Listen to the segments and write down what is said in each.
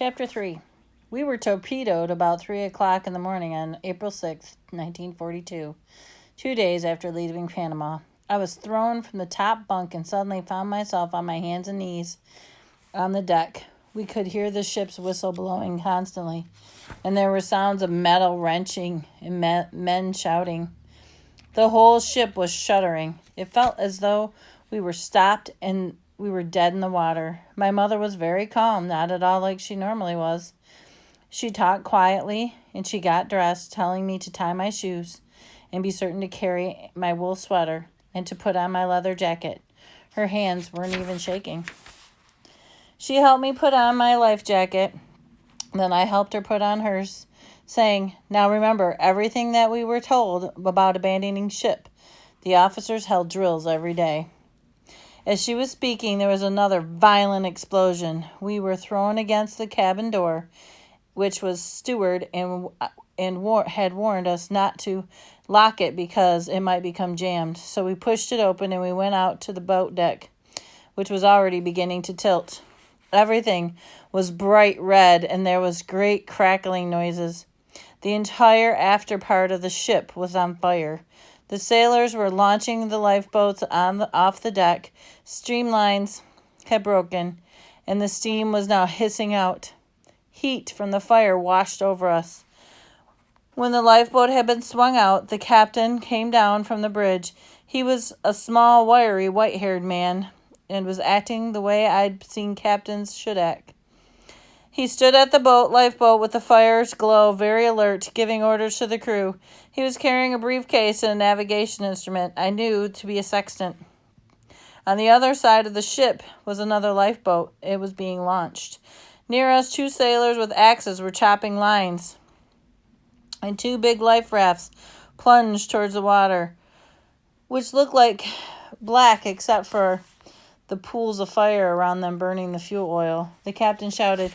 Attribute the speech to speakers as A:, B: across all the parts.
A: Chapter 3. We were torpedoed about 3 o'clock in the morning on April 6th, 1942, 2 days after leaving Panama. I was thrown from the top bunk and suddenly found myself on my hands and knees on the deck. We could hear the ship's whistle blowing constantly, and there were sounds of metal wrenching and men shouting. The whole ship was shuddering. It felt as though we were stopped and we were dead in the water. My mother was very calm, not at all like she normally was. She talked quietly, and she got dressed, telling me to tie my shoes and be certain to carry my wool sweater and to put on my leather jacket. Her hands weren't even shaking. She helped me put on my life jacket. Then I helped her put on hers, saying, "Now remember everything that we were told about abandoning ship. The officers held drills every day." As she was speaking, there was another violent explosion. We were thrown against the cabin door, which was steward and had warned us not to lock it because it might become jammed. So we pushed it open and we went out to the boat deck, which was already beginning to tilt. Everything was bright red and there was great crackling noises. The entire after part of the ship was on fire. The sailors were launching the lifeboats off the deck. Streamlines had broken, and the steam was now hissing out. Heat from the fire washed over us. When the lifeboat had been swung out, the captain came down from the bridge. He was a small, wiry, white-haired man and was acting the way I'd seen captains should act. He stood at the lifeboat with the fire's glow, very alert, giving orders to the crew. He was carrying a briefcase and a navigation instrument I knew to be a sextant. On the other side of the ship was another lifeboat. It was being launched. Near us, 2 sailors with axes were chopping lines, and 2 big life rafts plunged towards the water, which looked like black except for the pools of fire around them burning the fuel oil. The captain shouted,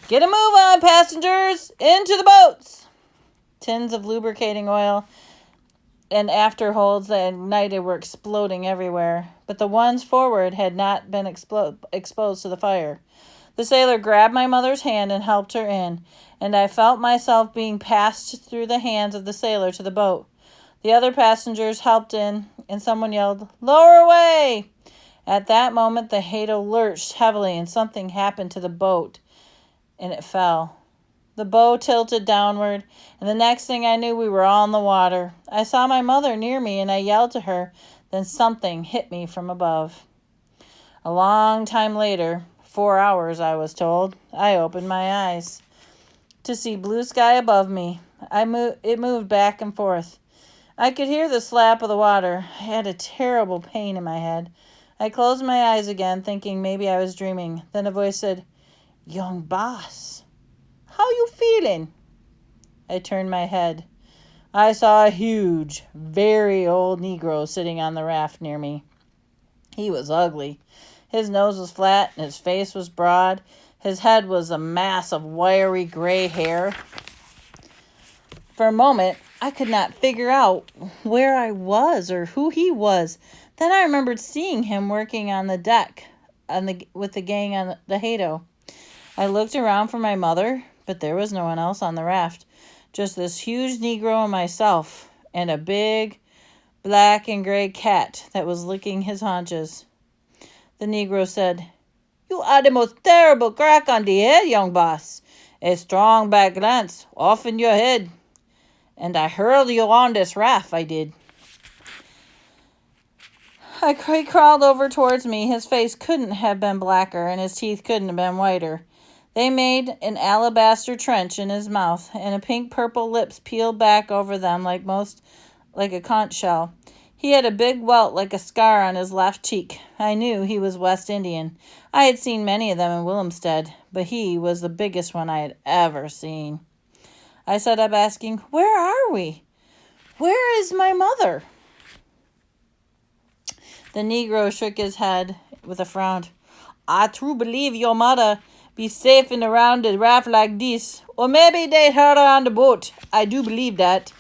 A: "Get a move on, passengers! Into the boats!" Tins of lubricating oil and afterholds that ignited were exploding everywhere, but the ones forward had not been exposed to the fire. The sailor grabbed my mother's hand and helped her in, and I felt myself being passed through the hands of the sailor to the boat. The other passengers helped in, and someone yelled, "Lower away!" At that moment, the Hato lurched heavily, and something happened to the boat, and it fell. The bow tilted downward, and the next thing I knew, we were all in the water. I saw my mother near me, and I yelled to her. Then something hit me from above. A long time later, 4 hours, I was told, I opened my eyes to see blue sky above me. It moved back and forth. I could hear the slap of the water. I had a terrible pain in my head. I closed my eyes again, thinking maybe I was dreaming. Then a voice said, "Young boss, how you feeling?" I turned my head. I saw a huge, very old Negro sitting on the raft near me. He was ugly. His nose was flat and his face was broad. His head was a mass of wiry gray hair. For a moment, I could not figure out where I was or who he was. Then I remembered seeing him working on the deck with the gang on the Hato. I looked around for my mother, but there was no one else on the raft. Just this huge Negro and myself, and a big black and gray cat that was licking his haunches. The Negro said, "You are the most terrible crack on the head, young boss. A strong back glance, off in your head. And I hurled you on this raft, I did." He crawled over towards me. His face couldn't have been blacker, and his teeth couldn't have been whiter. They made an alabaster trench in his mouth, and a pink-purple lips peeled back over them like a conch shell. He had a big welt like a scar on his left cheek. I knew he was West Indian. I had seen many of them in Willemstad, but he was the biggest one I had ever seen. I sat up asking, "Where are we? Where is my mother?" The Negro shook his head with a frown. "I true believe your mother be safe in around the raft like this, or maybe they hurt her on the boat. I do believe that."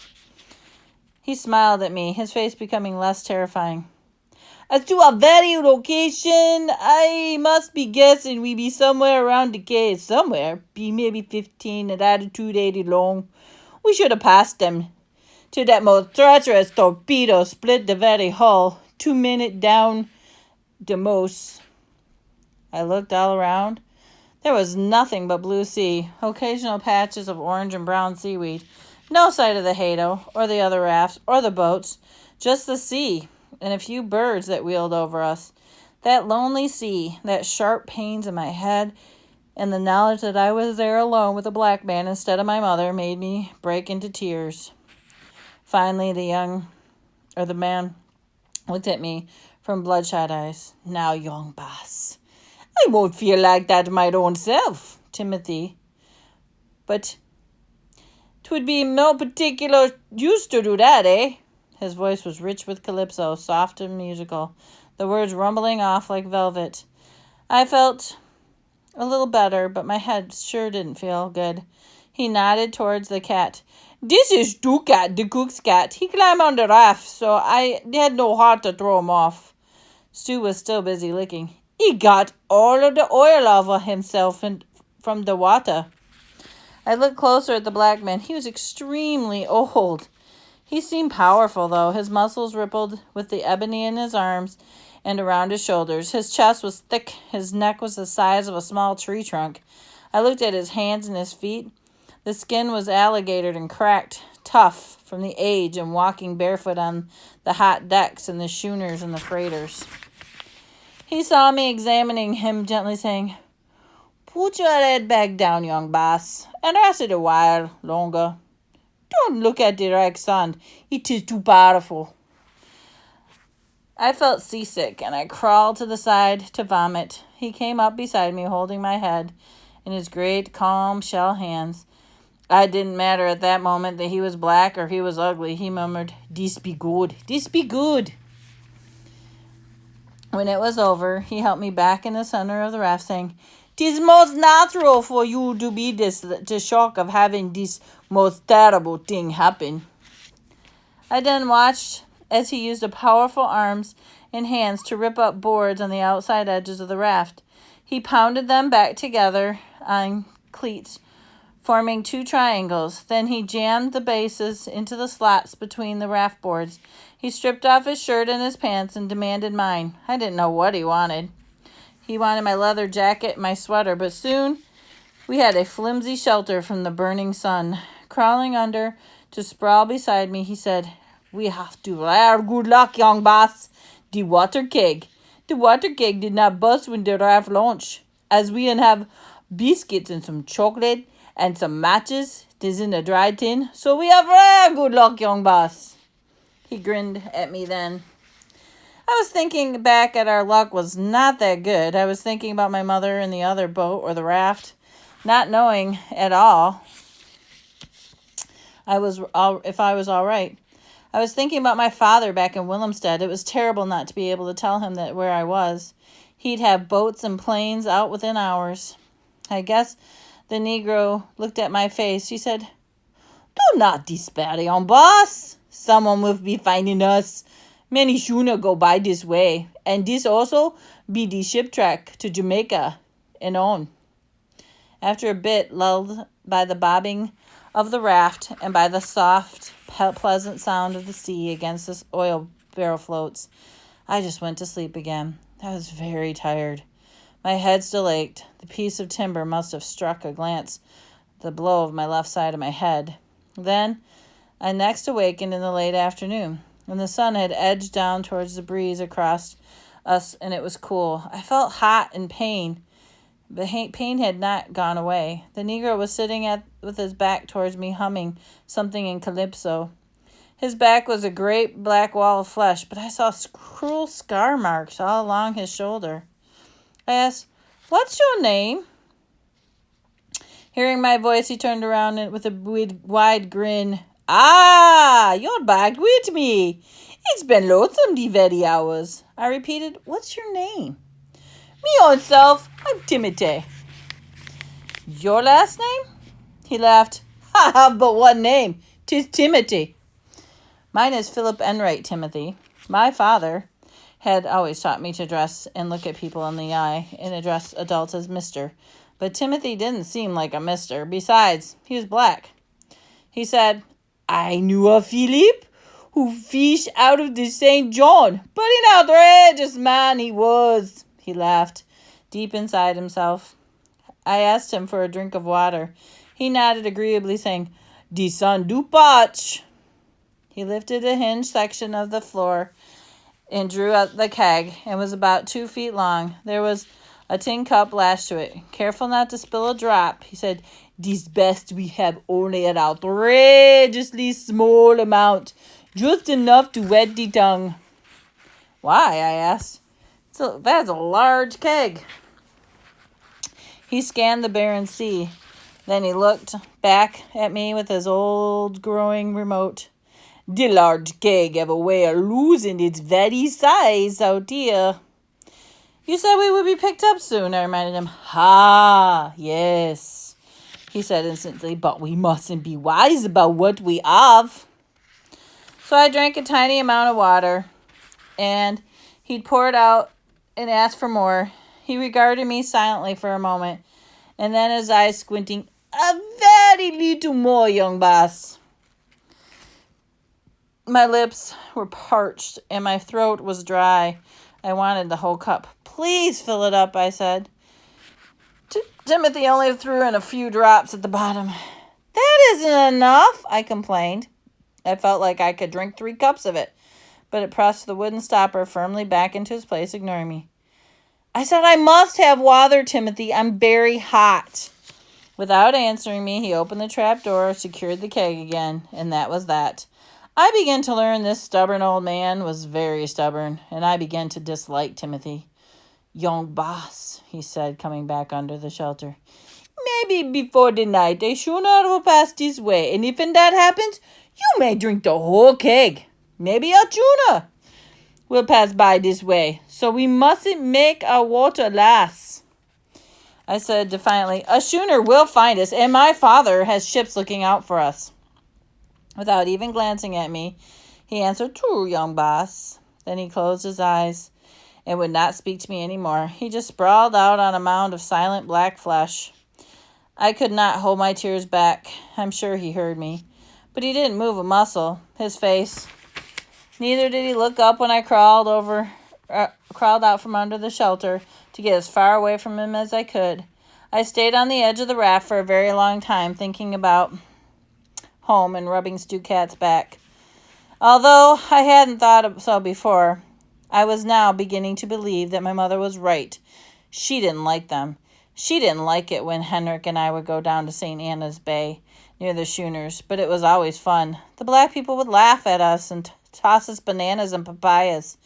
A: He smiled at me, his face becoming less terrifying. As to our very location, I must be guessing we be somewhere around the Cay. Somewhere. Be maybe 15 and attitude 80 long. We should have passed them. To that most treacherous torpedo split the very hull. 2 minutes down the most. I looked all around. There was nothing but blue sea, occasional patches of orange and brown seaweed. No sight of the Hato, or the other rafts, or the boats. Just the sea, and a few birds that wheeled over us. That lonely sea, that sharp pains in my head, and the knowledge that I was there alone with a black man instead of my mother made me break into tears. Finally, the man looked at me from bloodshot eyes. Now, young boss, I won't feel like that my own self, Timothy. But 'twould be no particular use to do that, eh? His voice was rich with calypso, soft and musical, the words rumbling off like velvet. I felt a little better, but my head sure didn't feel good. He nodded towards the cat. This is Stu-Cat, the cook's cat. He climbed on the raft, so I had no heart to throw him off. Stu was still busy licking. He got all of the oil over himself from the water. I looked closer at the black man. He was extremely old. He seemed powerful, though. His muscles rippled with the ebony in his arms and around his shoulders. His chest was thick. His neck was the size of a small tree trunk. I looked at his hands and his feet. The skin was alligatored and cracked, tough from the age and walking barefoot on the hot decks and the schooners and the freighters. He saw me examining him, gently saying, Put your head back down, young boss, and rest it a while longer. Don't look at the right sun. It is too powerful. I felt seasick, and I crawled to the side to vomit. He came up beside me, holding my head in his great, calm shell hands. It didn't matter at that moment that he was black or he was ugly. He murmured, This be good. This be good. When it was over, he helped me back in the center of the raft, saying, "'Tis most natural for you to be the shock of having this most terrible thing happen." I then watched as he used the powerful arms and hands to rip up boards on the outside edges of the raft. He pounded them back together on cleats, forming two triangles. Then he jammed the bases into the slots between the raft boards. He stripped off his shirt and his pants and demanded mine. I didn't know what he wanted. He wanted my leather jacket and my sweater, but soon we had a flimsy shelter from the burning sun. Crawling under to sprawl beside me, he said, "We have to rare good luck, young boss. The water keg did not bust when the raft launched. As we have biscuits and some chocolate and some matches, 'tis in a dry tin, so we have rare good luck, young boss." He grinned at me then. I was thinking back at our luck was not that good. I was thinking about my mother in the other boat or the raft, not knowing at all if I was all right. I was thinking about my father back in Willemstad. It was terrible not to be able to tell him that where I was. He'd have boats and planes out within hours. I guess the Negro looked at my face. He said, "Do not despair, young boss. Someone will be finding us. Many schooner go by this way, and this also be the ship track to Jamaica and on." After a bit, lulled by the bobbing of the raft and by the soft, pleasant sound of the sea against the oil barrel floats, I just went to sleep again. I was very tired. My head still ached. The piece of timber must have struck a glance the blow of my left side of my head. Then I next awakened in the late afternoon, when the sun had edged down towards the breeze across us, and it was cool. I felt hot and pain. The pain had not gone away. The Negro was sitting with his back towards me, humming something in calypso. His back was a great black wall of flesh, but I saw cruel scar marks all along his shoulder. I asked, "What's your name?" Hearing my voice, he turned around with a wide grin. "Ah, you're back with me. It's been lonesome the very hours." I repeated, "What's your name?" "Me own self, I'm Timothy." "Your last name?" He laughed. "I have but one name. 'Tis Timothy." "Mine is Philip Enright, Timothy. My father had always taught me to dress and look at people in the eye and address adults as Mr. But Timothy didn't seem like a mister. Besides, he was black. He said, I knew a Philip who fished out of the St. John, but an outrageous man he was. He laughed deep inside himself. I asked him for a drink of water. He nodded agreeably, saying, Descend du patch. He lifted a hinged section of the floor and drew out the keg. It was about 2 feet long. There was a tin cup lashed to it. Careful not to spill a drop, he said, This best we have only an outrageously small amount, just enough to wet the tongue. Why? I asked. That's a large keg. He scanned the barren sea. Then he looked back at me with his old growing remote. The large keg have a way of losing its very size out here. You said we would be picked up soon, I reminded him. Ha, yes, he said instantly, but we mustn't be wise about what we have. So I drank a tiny amount of water, and he'd poured out and asked for more. He regarded me silently for a moment, and then his eyes squinting, a very little more, young boss. My lips were parched, and my throat was dry. I wanted the whole cup. Please fill it up, I said. Timothy only threw in a few drops at the bottom. That isn't enough, I complained. I felt like I could drink 3 cups of it, but it pressed the wooden stopper firmly back into its place, ignoring me. I said, I must have water, Timothy. I'm very hot. Without answering me, he opened the trap door, secured the keg again, and that was that. I began to learn this stubborn old man was very stubborn, and I began to dislike Timothy. Young boss, he said, coming back under the shelter. Maybe before the night a schooner will pass this way, and if that happens, you may drink the whole keg. Maybe a tuna will pass by this way, so we mustn't make our water last. I said defiantly, a schooner will find us, and my father has ships looking out for us. Without even glancing at me, he answered, True, young boss. Then he closed his eyes and would not speak to me anymore. He just sprawled out on a mound of silent black flesh. I could not hold my tears back. I'm sure he heard me. But he didn't move a muscle. His face. Neither did he look up when I crawled out from under the shelter to get as far away from him as I could. I stayed on the edge of the raft for a very long time, thinking about home and rubbing Stu Cat's back. Although I hadn't thought so before, I was now beginning to believe that my mother was right. She didn't like them. She didn't like it when Henrik and I would go down to St. Anna's Bay near the schooners, but it was always fun. The black people would laugh at us and toss us bananas and papayas.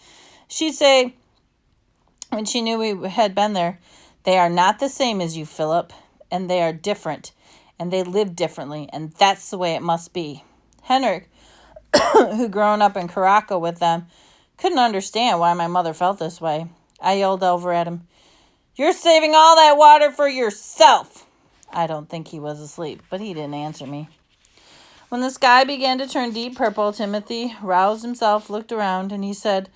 A: She'd say, when she knew we had been there, they are not the same as you, Philip, and they are different. And they live differently, and that's the way it must be. Henrik, who'd grown up in Caraca with them, couldn't understand why my mother felt this way. I yelled over at him, You're saving all that water for yourself. I don't think he was asleep, but he didn't answer me. When the sky began to turn deep purple, Timothy roused himself, looked around, and he said,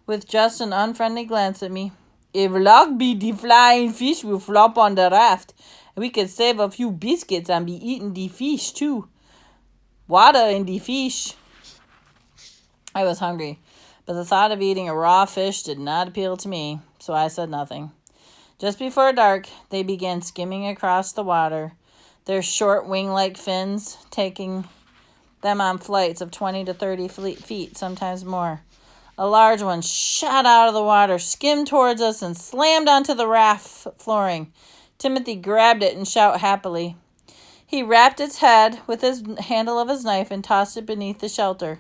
A: with just an unfriendly glance at me, If luck be the flying fish will flop on the raft, we could save a few biscuits and be eating the fish, too. Water in the fish. I was hungry, but the thought of eating a raw fish did not appeal to me, so I said nothing. Just before dark, they began skimming across the water, their short wing-like fins taking them on flights of 20 to 30 feet, sometimes more. A large one shot out of the water, skimmed towards us, and slammed onto the raft flooring. Timothy grabbed it and shouted happily. He rapped its head with his handle of his knife and tossed it beneath the shelter.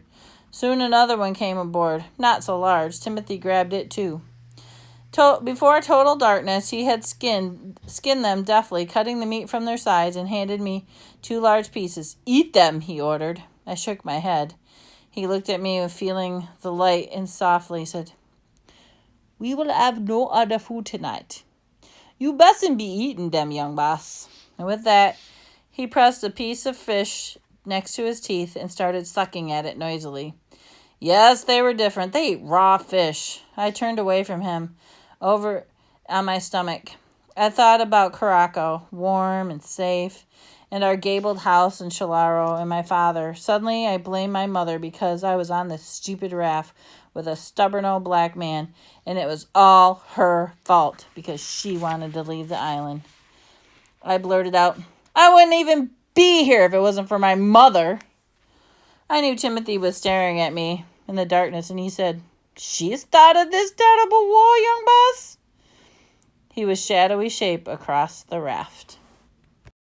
A: Soon another one came aboard, not so large. Timothy grabbed it too. Before total darkness, he had skinned them deftly, cutting the meat from their sides, and handed me 2 large pieces. Eat them, he ordered. I shook my head. He looked at me, feeling the light, and softly said, We will have no other food tonight. You bestn't be eating them, young boss. And with that, he pressed a piece of fish next to his teeth and started sucking at it noisily. Yes, they were different. They ate raw fish. I turned away from him, over on my stomach. I thought about Caraco, warm and safe, and our gabled house in Shalaro, and my father. Suddenly, I blamed my mother because I was on this stupid raft with a stubborn old black man, and it was all her fault because she wanted to leave the island. I blurted out, I wouldn't even be here if it wasn't for my mother. I knew Timothy was staring at me in the darkness, and he said, She started this terrible war, young boss. He was shadowy shape across the raft.